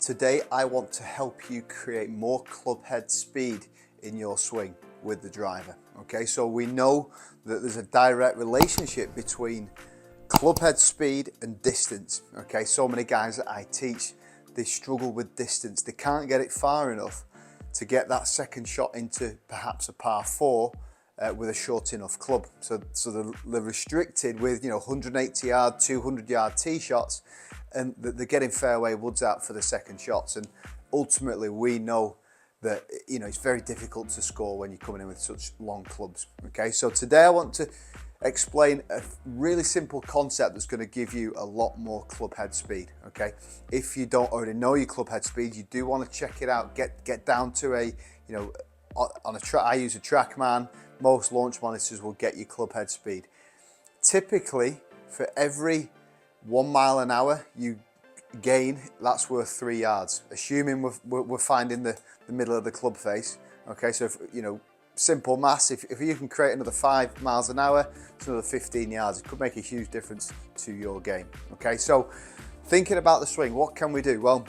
Today I want to help you create more club head speed in your swing with the driver. Okay, so we know that there's a direct relationship between club head speed and distance. Okay, so many guys that I teach, they struggle with distance. They can't get it far enough to get that second shot into perhaps a par 4 with a short enough club. So they're restricted with 180 yard, 200 yard tee shots, and they're getting fairway woods out for the second shots. And ultimately we know that it's very difficult to score when you're coming in with such long clubs. Okay, so today I want to explain a really simple concept that's going to give you a lot more club head speed. Okay, if you don't already know your club head speed, you do want to check it out. Get down to a on a track. I use a TrackMan. Most launch monitors will get your club head speed. Typically, for every 1 mile an hour you gain, that's worth 3 yards, assuming we're finding the middle of the club face. Okay, so if, simple maths, if you can create another 5 miles an hour, it's another 15 yards. It could make a huge difference to your game. Okay, so thinking about the swing, what can we do? Well,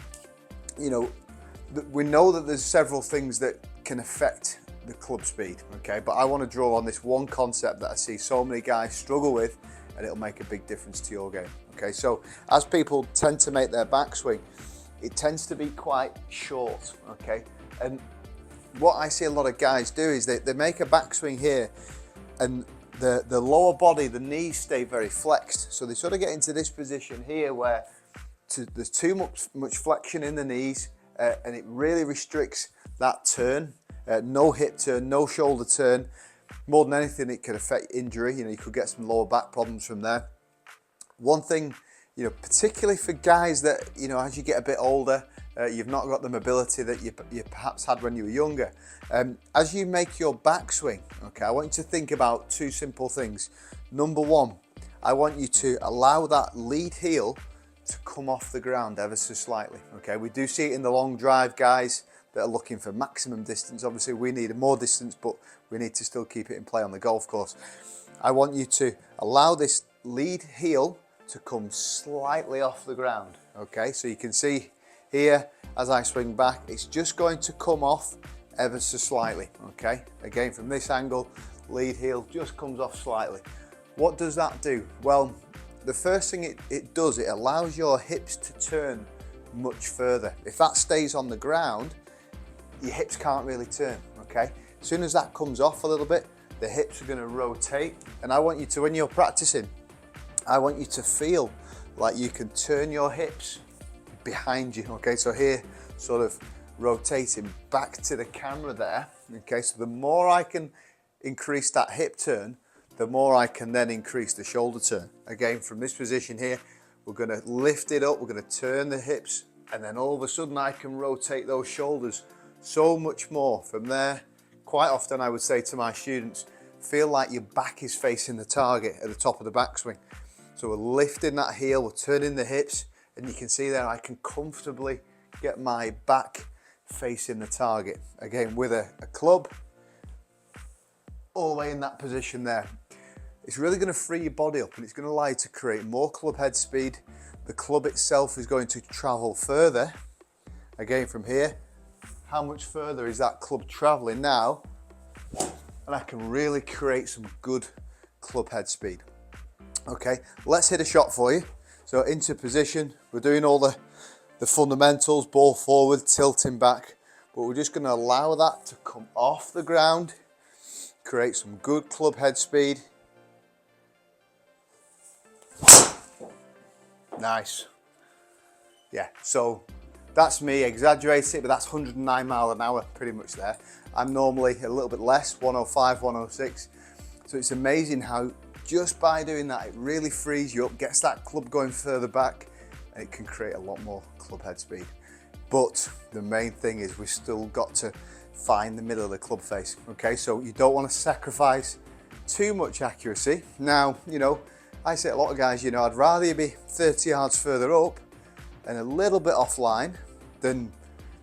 we know that there's several things that can affect the club speed. Okay, but I want to draw on this one concept that I see so many guys struggle with, and it'll make a big difference to your game. Okay, so as people tend to make their backswing, it tends to be quite short. Okay, and what I see a lot of guys do is they make a backswing here, and the lower body, the knees stay very flexed. So they sort of get into this position here where there's too much flexion in the knees, and it really restricts that turn. No hip turn, no shoulder turn. More than anything, it could affect injury. You could get some lower back problems from there. One thing, particularly for guys that, as you get a bit older, you've not got the mobility that you perhaps had when you were younger. As you make your backswing, okay, I want you to think about two simple things. Number one, I want you to allow that lead heel to come off the ground ever so slightly. Okay, we do see it in the long drive guys that are looking for maximum distance. Obviously we need more distance, but we need to still keep it in play on the golf course. I want you to allow this lead heel to come slightly off the ground. Okay, so you can see here as I swing back, it's just going to come off ever so slightly. Okay, again from this angle, lead heel just comes off slightly. What does that do? Well, the first thing it does, it allows your hips to turn much further. If that stays on the ground, your hips can't really turn. Okay, as soon as that comes off a little bit, the hips are going to rotate, and I want you to, when you're practicing, I want you to feel like you can turn your hips behind you. Okay, so here, sort of rotating back to the camera there. Okay, so the more I can increase that hip turn, the more I can then increase the shoulder turn. Again, from this position here, we're going to lift it up, we're going to turn the hips, and then all of a sudden I can rotate those shoulders so much more. From there, quite often I would say to my students, feel like your back is facing the target at the top of the backswing. So we're lifting that heel, we're turning the hips, and you can see there I can comfortably get my back facing the target. Again, with a club all the way in that position there. It's really going to free your body up, and it's going to allow you to create more club head speed. The club itself is going to travel further. Again, from here, how much further is that club traveling now? And I can really create some good club head speed. Okay, let's hit a shot for you. So into position, we're doing all the fundamentals, ball forward, tilting back, but we're just going to allow that to come off the ground, create some good club head speed. Nice. Yeah, so that's me exaggerating it, but that's 109 mile an hour pretty much there. I'm normally a little bit less, 105, 106. So it's amazing how just by doing that, it really frees you up, gets that club going further back, and it can create a lot more club head speed. But the main thing is we've still got to find the middle of the club face. Okay, so you don't want to sacrifice too much accuracy. Now, I say a lot of guys, I'd rather you be 30 yards further up and a little bit offline than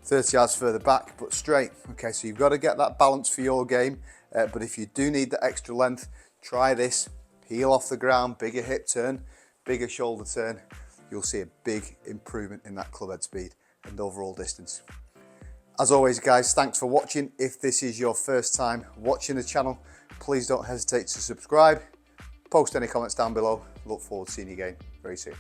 30 yards further back but straight. Okay, so you've got to get that balance for your game, but if you do need the extra length, try this. Heel off the ground, bigger hip turn, bigger shoulder turn. You'll see a big improvement in that club head speed. and overall distance. As always guys, thanks for watching. If this is your first time watching the channel, please don't hesitate to subscribe. Post any comments down below. Look forward to seeing you again very soon.